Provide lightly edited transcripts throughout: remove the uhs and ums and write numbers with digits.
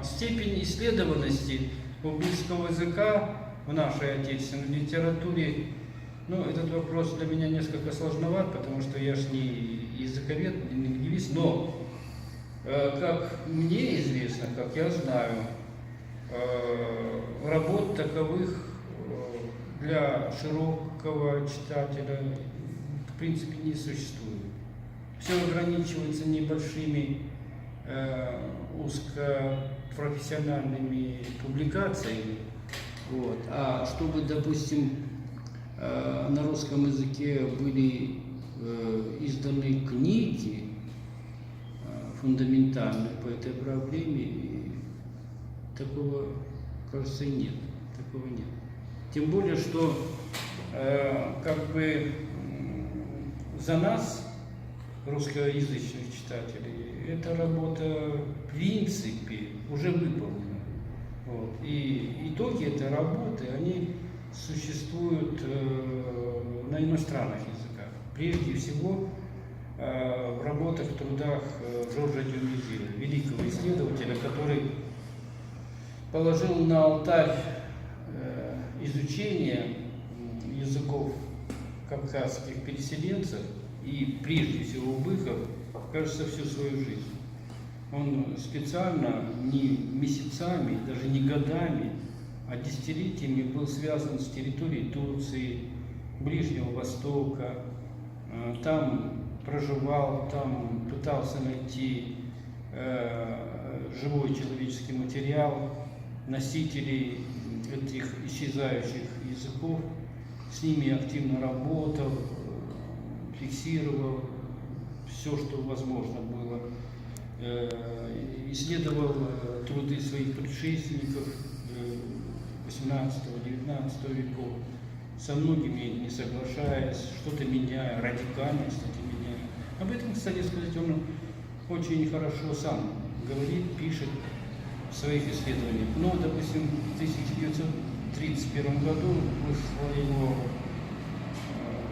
Степень исследованности узбекского языка в нашей отечественной литературе, ну, этот вопрос для меня несколько сложноват, потому что я ж не языковед, не лингвист, но, как мне известно, как я знаю, работ таковых для широкого читателя в принципе не существует. Все ограничивается небольшими узкопрофессиональными публикациями. Вот. А чтобы, допустим, на русском языке были изданы книги фундаментальные по этой проблеме, такого, кажется, и нет. Такого нет. Тем более, что как бы за нас, русскоязычных читателей, эта работа в принципе уже выполнена. Вот. И итоги этой работы, они существуют на иностранных языках. Прежде всего в работах, в трудах Жоржа Дюмезиля, великого исследователя, который положил на алтарь изучения языков кавказских переселенцев и прежде всего убыхов, кажется, всю свою жизнь. Он специально не месяцами, даже не годами, а десятилетиями был связан с территорией Турции, Ближнего Востока. Там проживал, там пытался найти живой человеческий материал, носителей этих исчезающих языков, с ними активно работал, фиксировал все, что возможно было, исследовал труды своих предшественников 18-19 веков, со многими не соглашаясь, что-то меняя, радикально, кстати, меняя. Об этом, кстати сказать, он очень хорошо сам говорит, пишет в своих исследованиях. Ну, допустим, в 1931 году вышла его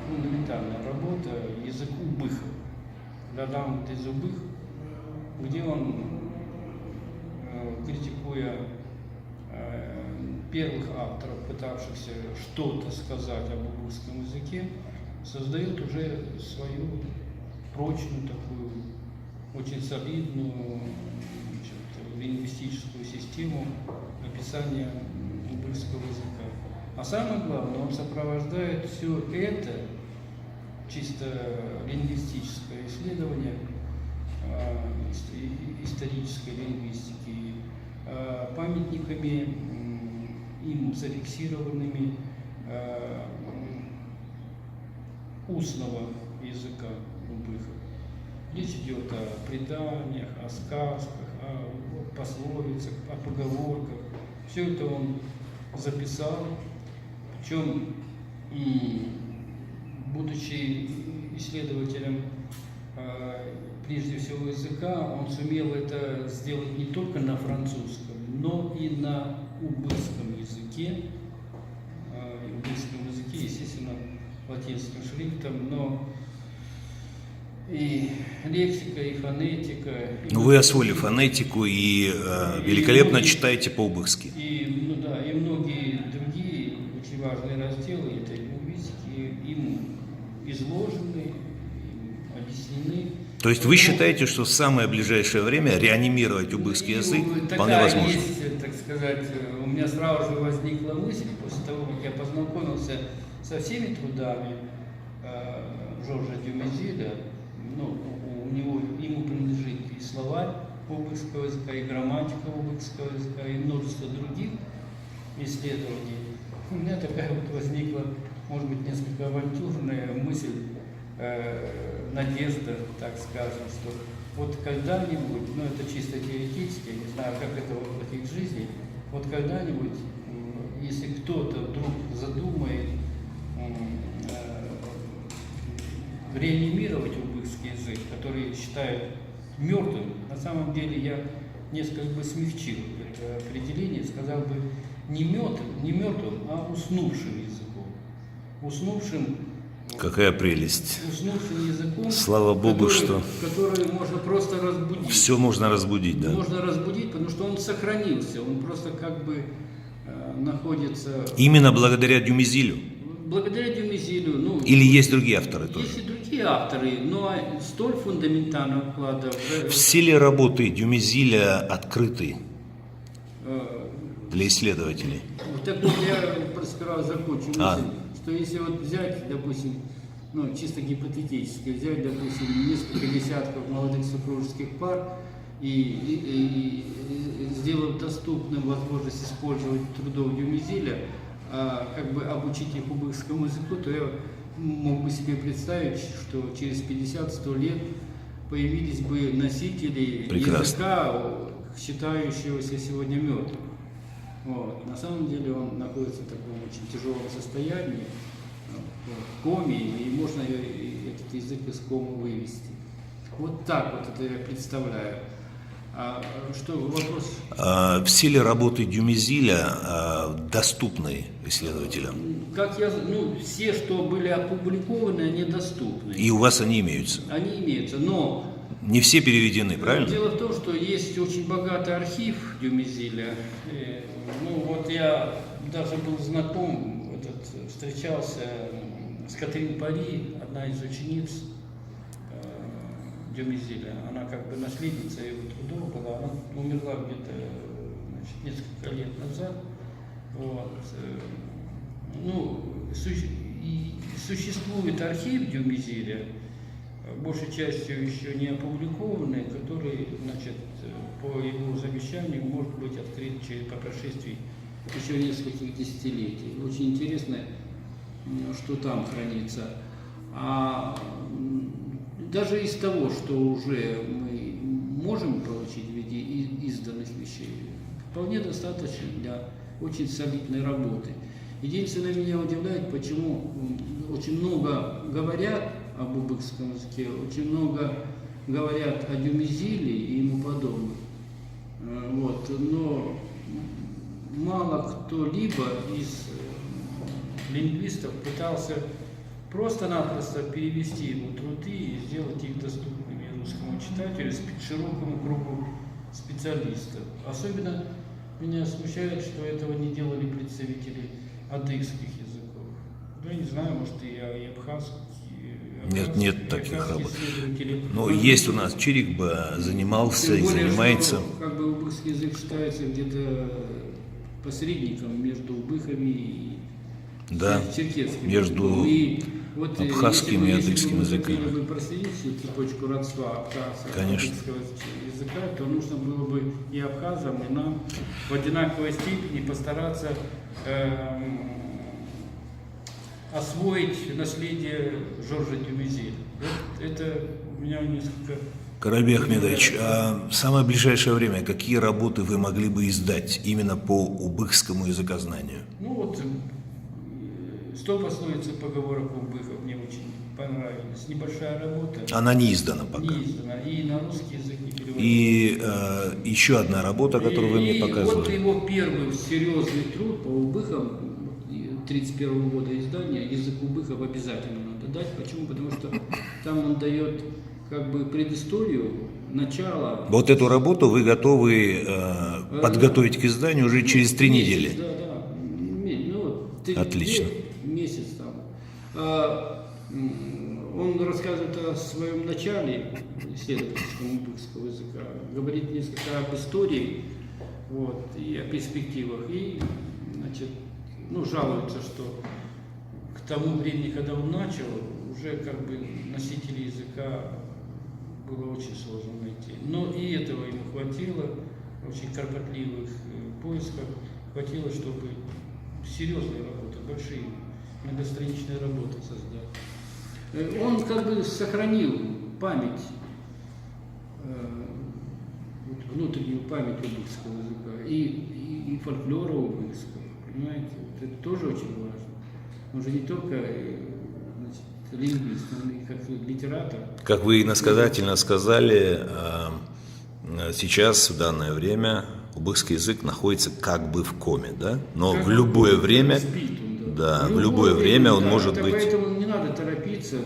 фундаментальная работа «Язык убыхов», «Ладам из убых», где он, критикуя первых авторов, пытавшихся что-то сказать об убыхском языке, создает уже свою прочную, такую очень солидную лингвистическую систему описания убыхского языка. А самое главное, он сопровождает все это чисто лингвистическое исследование исторической лингвистики памятниками, им зафиксированными устного языка убыхов. Речь идет о преданиях, о сказках, о пословицах, о поговорках. Все это он записал, причем, будучи исследователем прежде всего языка, он сумел это сделать не только на французском, но и на убыхском языке. Убыхском языке, естественно, латинским шрифтом, но и лексика, и фонетика. И вы освоили фонетику и великолепно читаете по-убыхски. И, ну да, и многие другие очень важные разделы этой лингвистики им изложены, им объяснены. То есть вы считаете, что в самое ближайшее время реанимировать убыхский язык вполне возможно? Есть, так сказать, у меня сразу же возникла мысль, после того, как я познакомился со всеми трудами Жоржа Дюмезиля, ну, ему принадлежит и словарь убыхского языка, и грамматика убыхского языка, и множество других исследований. У меня такая вот возникла, может быть, несколько авантюрная мысль, надежда, так скажем, что вот когда-нибудь, ну это чисто теоретически, я не знаю, как это воплотить в жизни, вот когда-нибудь, если кто-то вдруг задумает реанимировать убыхский язык, который считают мертвым, на самом деле я несколько бы смягчил это определение, сказал бы не мертвым, а уснувшим языком. Уснувшим Какая прелесть. Уснувшим языком, Слава Богу, который можно просто разбудить. Все можно разбудить, да. Можно разбудить, потому что он сохранился, он просто как бы находится... Именно благодаря Дюмизилю? Благодаря Дюмизилю. Ну, Или есть другие авторы тоже? есть и другие авторы, но столь фундаментального вклада... Все ли работы Дюмизиля открыты э, для исследователей? Вот так вот я сперва закончу мысль, А. что если вот взять, допустим, ну, чисто гипотетически, взять, допустим, несколько десятков молодых супружеских пар и сделать доступным возможность использовать трудов Дюмизиля, как бы обучить их убыхскому языку, то я мог бы себе представить, что через 50-100 лет появились бы носители языка, считающегося сегодня мертвым. Вот. На самом деле он находится в таком очень тяжелом состоянии, в коме, и можно этот язык из комы вывести. Вот так вот это я представляю. Что вопрос? Все ли работы Дюмизиля доступны исследователям? Как я, все, что были опубликованы, они доступны. И у вас они имеются? Они имеются, но... Не все переведены, правильно? Дело в том, что есть очень богатый архив Дюмизиля. Вот я даже был знаком, встречался с Катрин Пари, одна из учениц Дюмизиля. Она как бы наследница его трудов была. Она умерла где-то несколько лет назад. Вот. Существует архив Дюмизиля, большей частью еще не опубликованный, который, по его завещанию может быть открыт по прошествии еще нескольких десятилетий. Очень интересно, что там хранится. А даже из того, что уже мы можем получить в виде изданных вещей, вполне достаточно для очень солидной работы. Единственное, меня удивляет, почему очень много говорят об убыхском языке, очень много говорят о Дюмизиле и ему подобных. Вот. Но мало кто-либо из лингвистов пытался просто-напросто перевести его труды и сделать их доступными русскому читателю, широкому кругу специалистов. Особенно меня смущает, что этого не делали представители адыгских языков. Я не знаю, может и абхазских. Нет таких работ. Но есть у нас Чирикба, занимался и занимается. Что, как бы убыхский язык считается где-то посредником между убыхами и черкесским. Между абхазским и адыгским языками. Если бы проследить цепочку родства абхазского языка, то нужно было бы и абхазам, и нам в одинаковой степени постараться освоить наследие Жоржа Дюмизиля. Вот это меня несколько... Карабей Ахмедович, а в самое ближайшее время какие работы вы могли бы издать именно по убыхскому языкознанию? 100 пословиц и поговорок убыхов мне очень понравились. Небольшая работа. Она не издана пока. Не издана. И на русский язык не переводится. И еще одна работа, которую вы мне показывали. Вот его первый серьезный труд по убыхам 1931 года издания, язык убыхов обязательно надо дать. Почему? Потому что там он дает как бы предысторию, начало. Вот эту работу вы готовы подготовить к изданию уже через 3 недели? Да. Отлично. Месяц там. Он рассказывает о своем начале исследовательского убыхского языка, говорит несколько об истории, вот, и о перспективах. И, жалуется, что к тому времени, когда он начал, уже как бы носителей языка было очень сложно найти. Но и этого ему хватило, очень кропотливых поисков, хватило, чтобы серьезные работы, большие многостраничные работы создать. Он как бы сохранил память, внутреннюю память убыхского языка и фольклора убыхского. Понимаете, это тоже очень важно. Он же не только лингвист, он и как литератор. Как вы иносказательно сказали, сейчас, в данное время, убыхский язык находится как бы в коме, да? Но в любое время, в любое время он может быть... Поэтому не надо торопиться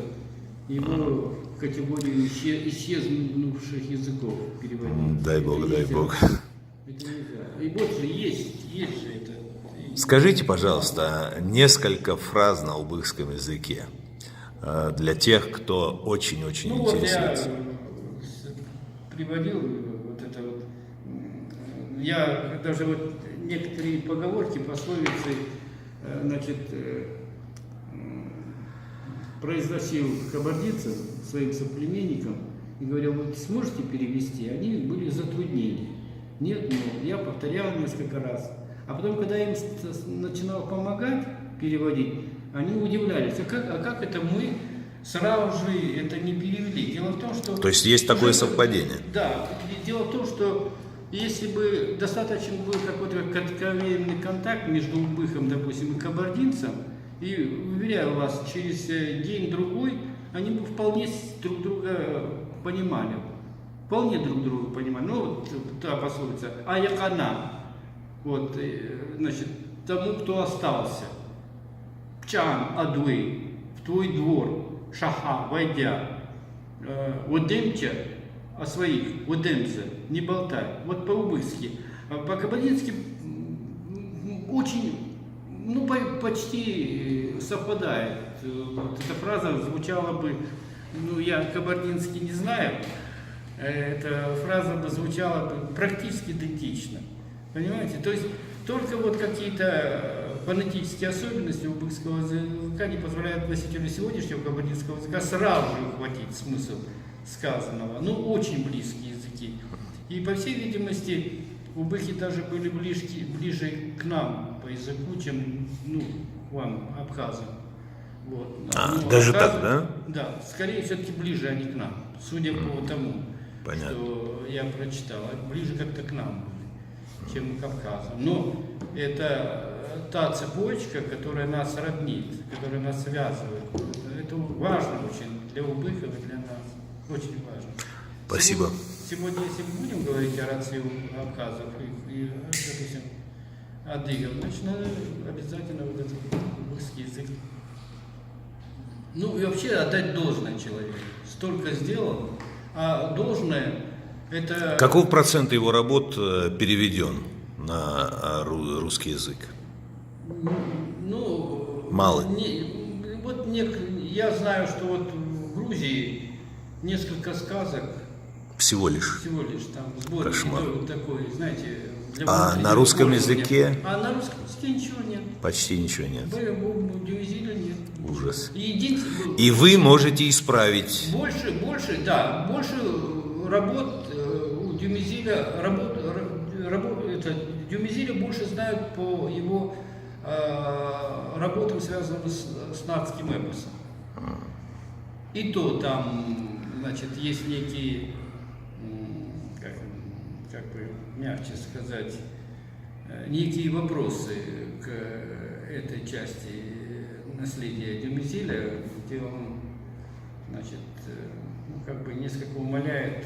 его в категорию исчезнувших языков переводить. Дай Это бог, дай нельзя. бог. Это нельзя. И вот же есть же это. Скажите, пожалуйста, несколько фраз на убыхском языке для тех, кто очень-очень Ну вот я интересуется. приводил вот это вот. Я даже вот некоторые поговорки, пословицы, значит, произносил кабардинцам, своим соплеменникам, и говорил, вы сможете перевести? Они были затруднения. Нет, но я повторял несколько раз. А потом, когда я им начинал помогать переводить, они удивлялись, а как это мы сразу же это не перевели? Дело в том, что... То есть есть такое совпадение? Да. Дело в том, что если бы достаточно был какой-то кратковременный контакт между убыхом, допустим, и кабардинцем, и, уверяю вас, через день-другой они бы вполне друг друга понимали. Вполне друг друга понимали. Ну, вот та пословица «Аякана». Вот, значит, тому, кто остался. Пчан, адуи, в твой двор, шаха, войдя. Удемча, о своих, удемзе, не болтай. Вот по-убыхски. По-кабардински очень, ну, почти совпадает. Вот эта фраза звучала бы, ну, я кабардинский не знаю, эта фраза бы звучала бы практически идентично. Понимаете? То есть только вот какие-то фонетические особенности убыхского языка не позволяют носителю сегодняшнего кабардинского языка сразу же ухватить смысл сказанного. Ну, очень близкие языки. И, по всей видимости, убыхи даже были ближе к нам по языку, чем, ну, к вам, абхазам. Вот. Ну, Даже абхазы, так, да? Да, скорее все-таки ближе они к нам, судя по тому, Понятно. что я прочитал. Ближе как-то к нам были, чем к Кавказу. Но это та цепочка, которая нас роднит, которая нас связывает. Это важно очень для убыхов и для нас. Очень важно. Спасибо. Сегодня, если мы будем говорить о рации абхазов и, допустим, адыгов, значит, надо обязательно вот этот убыхский язык. Ну и вообще отдать должное человеку. Столько сделал, а должное это... Каков процент его работ переведен на русский язык? Ну, Мало. Я знаю, что вот в Грузии несколько сказок Всего лишь. там сборник Кошмар. такой, знаете, для А внутреннего на русском пользования. языке? А на русском языке ничего нет. Почти ничего нет. Дюмизиля нет. Ужас. И единственное, И вы можете исправить. больше работ у Дюмизиля, Дюмизиля больше знают по его работам, связанным с нацким эпосом. И то там, значит, есть некие, как бы мягче сказать, некие вопросы к этой части наследия Дюмизиля, где он, значит, ну, как бы несколько умаляет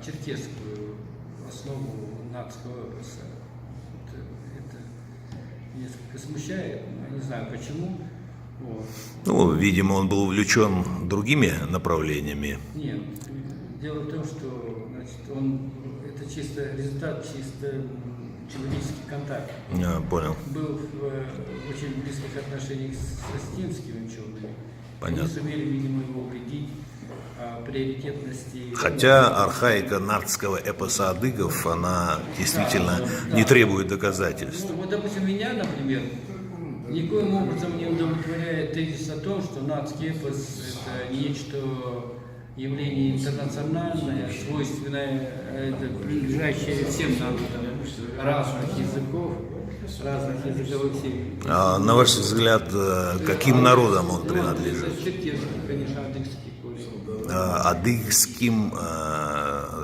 черкесскую основу нацкого эпоса. Это несколько смущает, но не знаю почему. Вот. Ну, видимо, он был увлечен другими направлениями. Нет, дело в том, что, значит, это чисто результат, чисто человеческий контакт. Понял. Был в очень близких отношениях с остинскими учеными. Понятно. Они сумели, видимо, его убедить о приоритетности. Хотя архаика нардского эпоса адыгов, она действительно Да. не требует доказательств. Ну, вот, допустим, меня, например, никоим образом не удовлетворяет тезис о том, что нацкий эпос – это нечто явление интернациональное, свойственное, это принадлежащее всем народам разных языков, разных языковых семей. А на ваш взгляд, каким народам он принадлежит? Черкесский, конечно, адыгский корень.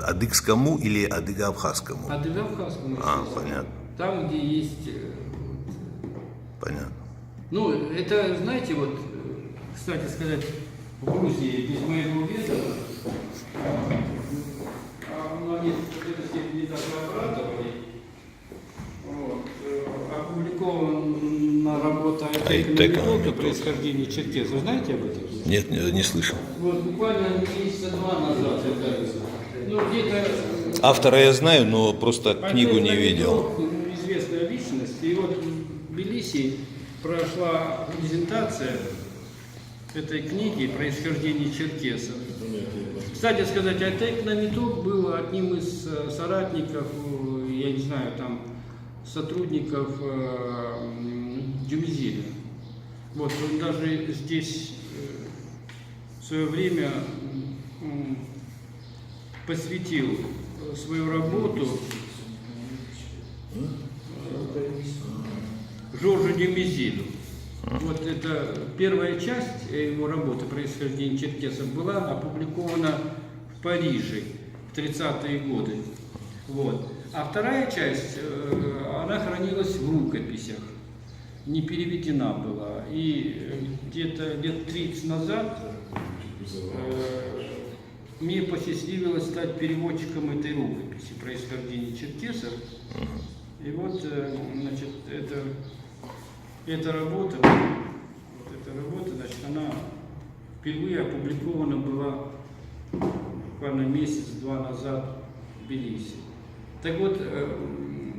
Адыгскому или адыго-абхазскому? Адыго-абхазскому, Понятно. там, где есть... Понятно. Ну, это, знаете, вот, кстати сказать, в Грузии без моего ведома, но они в какой-то степени даже обрадовали. Вот, опубликована работа назывался Айтек Айтек Намиток. Намиток, происхождение черкесов. Знаете об этом? Нет, не слышал. Вот буквально месяца 2 назад, кажется. Ну, где-то... Автора я знаю, но просто книгу не видел. Намиток, известная личность. И вот в Тбилиси прошла презентация этой книги «Происхождение черкесов». Кстати сказать, Айтек Намиток был одним из соратников, я не знаю, там, сотрудников Дюмизиля. Вот, он даже здесь в свое время посвятил свою работу Жоржу Дюмизилю. Вот это первая часть его работы «Происхождение черкесов» была опубликована в Париже в 30-е годы. Вот. А вторая часть, она хранилась в рукописях, не переведена была. И где-то лет 30 назад мне посчастливилось стать переводчиком этой рукописи «Происхождение черкесов». И вот, значит, эта работа, значит, она впервые опубликована была буквально месяц-два назад в Тбилиси. Так вот,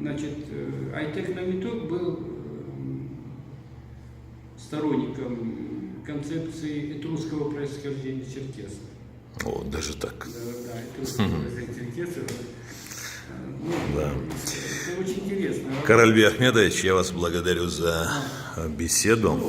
значит, Айтек Намиток был сторонником концепции этрусского происхождения черкесов. О, даже так. Да, этрусского происхождения черкесов. Да. Это очень интересно. Каральбек Ахмедович, я вас благодарю за беседу.